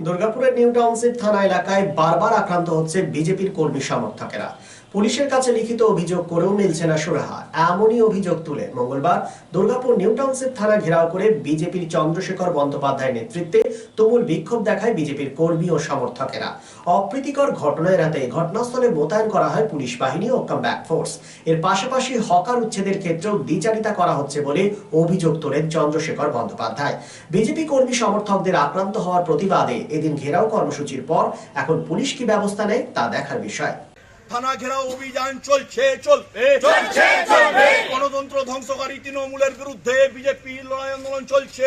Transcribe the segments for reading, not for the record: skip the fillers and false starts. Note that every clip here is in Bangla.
দুর্গাপুরের নিউ টাউনশিপ থানা এলাকায় বারবার আক্রান্ত হচ্ছে বিজেপির কর্মী সমর্থকেরা। পুলিশের কাছে লিখিত অভিযোগ করেও মিলছে না সুরাহা। এমনই অভিযোগ তুলে মঙ্গলবার দুর্গাপুর নিউ টাউনশিপ থানা ঘেরাও করে বিজেপির চন্দ্রশেখর বন্দ্যোপাধ্যায়ের নেতৃত্বে তুমুল বিক্ষোভ দেখায় বিজেপির কর্মী ও সমর্থকেরা। অপ্রীতিকর ঘটনা এড়াতে ঘটনাস্থলে মোতায়েন করা হয় পুলিশ বাহিনী ও কমব্যাক ফোর্স। এর পাশাপাশি হকার উচ্ছেদের ক্ষেত্রেও দ্বিচারিতা করা হচ্ছে বলে অভিযোগ তোলেন চন্দ্রশেখর বন্দ্যোপাধ্যায়। বিজেপি কর্মী সমর্থকদের আক্রান্ত হওয়ার প্রতিবাদে এদিন ঘেরাও কর্মসূচির পর এখন পুলিশ কি ব্যবস্থা নেয় তা দেখার বিষয়। থানা ঘেরাও অভিযান চলছে গণতন্ত্র ধ্বংসকারী তৃণমূলের বিরুদ্ধে বিজেপির লড়াই আন্দোলন চলছে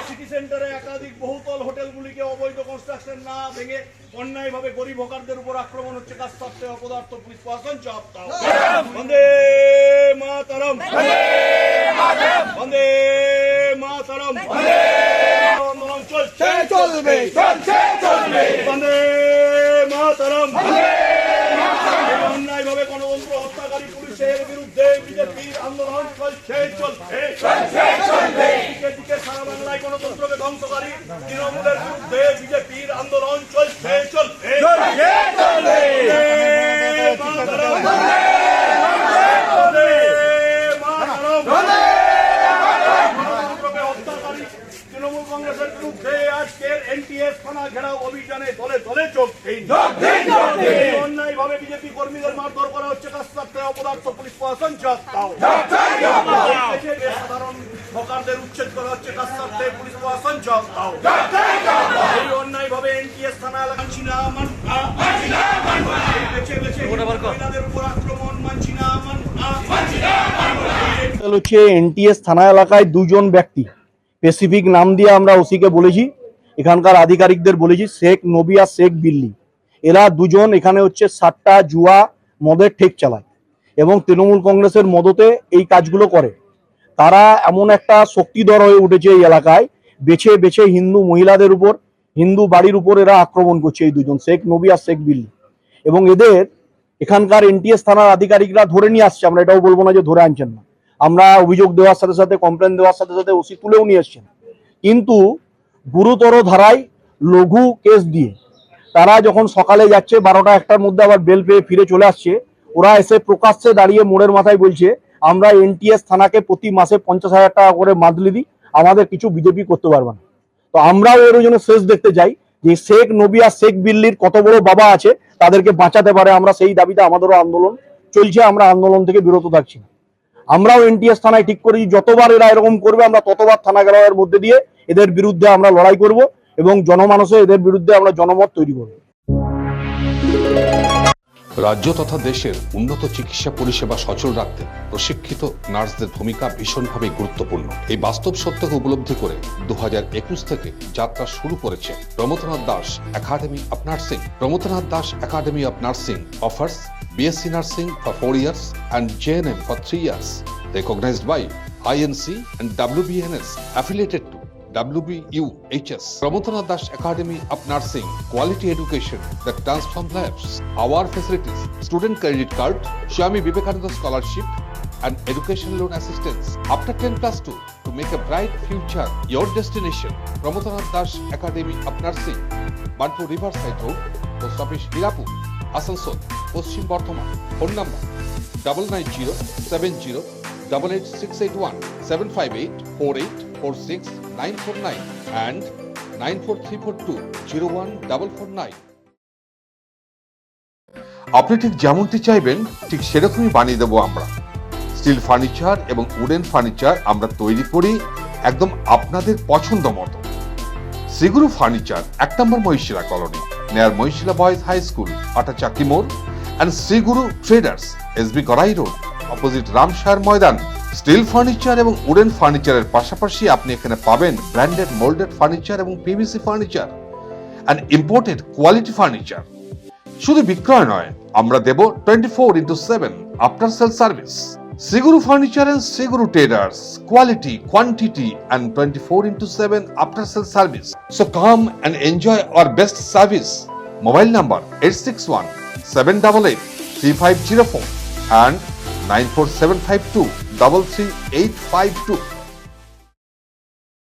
সিটি সেন্টারে একাধিক বহুতল হোটেলগুলিকে অবৈধ কনস্ট্রাকশন না ভেঙে অন্যায়ভাবে গরিব হকারদের উপর আক্রমণ হচ্ছে কাজ সত্ত্বে অপদার্থ পুলিশ প্রশাসন চাপ দাও। বন্দে মাতরম, বন্দে মাতরম, আন্দোলন চলছে বন্দে মাতরম। অন্যায়ভাবে গণতন্ত্র হত্যাকারী পুলিশের বিরুদ্ধে বিজেপির আন্দোলন চলছে দিকে সারা বাংলায় গণতন্ত্রকে ধ্বংসকারী তৃণমূলের বিরুদ্ধে বিজেপির আন্দোলন চলছে তৃণমূল কংগ্রেসের বিরুদ্ধে আজকের এনটিএস থানা ঘেরাও অভিযানে দলে দলে যোগ দিন। অন্যায়ভাবে বিজেপি কর্মীদের মারধর করা হচ্ছে কাস্তাতে অপদার্থ পুলিশ প্রশাসন চাপ দাও। সাধারণ হকারদের উচ্ছেদ করা হচ্ছে কাস্তাতে পুলিশ প্রশাসন চাপ দাও। এই অন্যায়ভাবে এনটিএস থানা এলাকা মহিলাদের উপর আক্রমণ মানছি না হচ্ছে এনটিএস থানা এলাকায় দুজন ব্যক্তি স্পেসিফিক নাম দিয়ে আমরা ওসিকে বলেছি, এখানকার আধিকারিকদের বলেছি, শেখ নবী আর শেখ বিল্লি। এরা দুজন এখানে হচ্ছে সাট্টা জুয়া মদের ঠেক চালায় এবং তৃণমূল কংগ্রেসের মদতে এই কাজগুলো করে। তারা এমন একটা শক্তিধর হয়ে উঠেছে এই এলাকায়, বেছে বেছে হিন্দু মহিলাদের উপর, হিন্দু বাড়ির উপর এরা আক্রমণ করছে, এই দুজন শেখ নবী আর শেখ বিল্লি। এবং এদের এখানকার এনটিএস থানার আধিকারিকরা ধরে নিয়ে আসছে, আমরা এটাও বলবো না যে ধরে আনছেন না। আমরা অভিযোগ দেওয়ার সাথে সাথে, কমপ্লেন দেওয়ার সাথে সাথে ওসি তুলেও নিয়ে এসছেন, কিন্তু গুরুতর ধারায় লঘু কেস দিয়ে তারা যখন সকালে যাচ্ছে 12টা-1টার মধ্যে আবার বেল পেয়ে ফিরে চলে আসছে, ওরা এসে প্রকাশ্যে দাঁড়িয়ে মোড়ের মাথায় বলছে আমরা এনটিএস থানাকে প্রতি মাসে 50,000 টাকা করে মাদলি দিই, আমাদের কিছু বিজেপি করতে পারবে না। তো আমরাও এর জন্য শেষ দেখতে চাই যে শেখ নবী আর শেখ বিল্লির কত বড় বাবা আছে, তাদেরকে বাঁচাতে পারে। আমরা সেই দাবিতে আমাদেরও আন্দোলন চলছে, আমরা আন্দোলন থেকে বিরত থাকছি না। আমরাও এনটিএস থানায় ঠিক করি যতবার এরা এরকম করবে আমরা ততবার থানা ঘেরাওয়ের মধ্যে দিয়ে এদের বিরুদ্ধে আমরা লড়াই করব এবং জনমানসে এদের বিরুদ্ধে আমরা জনমত তৈরি করব। রাজ্য তথা দেশের উন্নত চিকিৎসা পরিষেবা সচল রাখতে প্রশিক্ষিত নার্সদের ভূমিকা ভীষণভাবে গুরুত্বপূর্ণ। এই বাস্তব সত্যকে উপলব্ধি করে 2021 থেকে যাত্রা শুরু করেছে Pramathanath Das academy of nursing. Pramathanath Das academy of nursing offers BSc Nursing for 4 years and JNM for 3 years, recognized by INC and WBNS, affiliated to WBUHS. Pramotanath Das Academy of Nursing, quality education that transforms lives. Our facilities: student credit card, Swami Vivekananda scholarship, and education loan assistance. After 10+2, to make a bright future your destination. Pramotanath Das Academy of Nursing, Banpur Riverside Road, Post Office Hirapur, Asansol, Paschim Bardhaman. Phone number 9907088681, 7584846949 and 9434201449. আপনি ঠিক যেমনটি চাইবেন ঠিক সেরকমই বানিয়ে দেবো আমরা। স্টিল ফার্নিচার এবং উডেন ফার্নিচার আমরা তৈরি করি একদম আপনাদের পছন্দ মতো। শ্রীগুরু ফার্নিচার 1 নম্বর Mohishila colony, near Moishila Boys High School, Atachaki More, and Sriguru Traders, SB Garai Road, opposite Ramshar Moidan. Still furniture এবং উডেন ফার্নিচারের পাশাপাশি আপনি এখানে পাবেন ব্র্যান্ডেড মোল্ডেড ফার্নিচার এবং PVC furniture and imported quality furniture. শুধু বিক্রয় নয়, আমরা দেব 24/7 after sale service. Sriguru Furniture and Sriguru Traders, quality, quantity and 24/7 after sale service. So come and enjoy our best service. Mobile number 861 788 3504 and 94752 33852.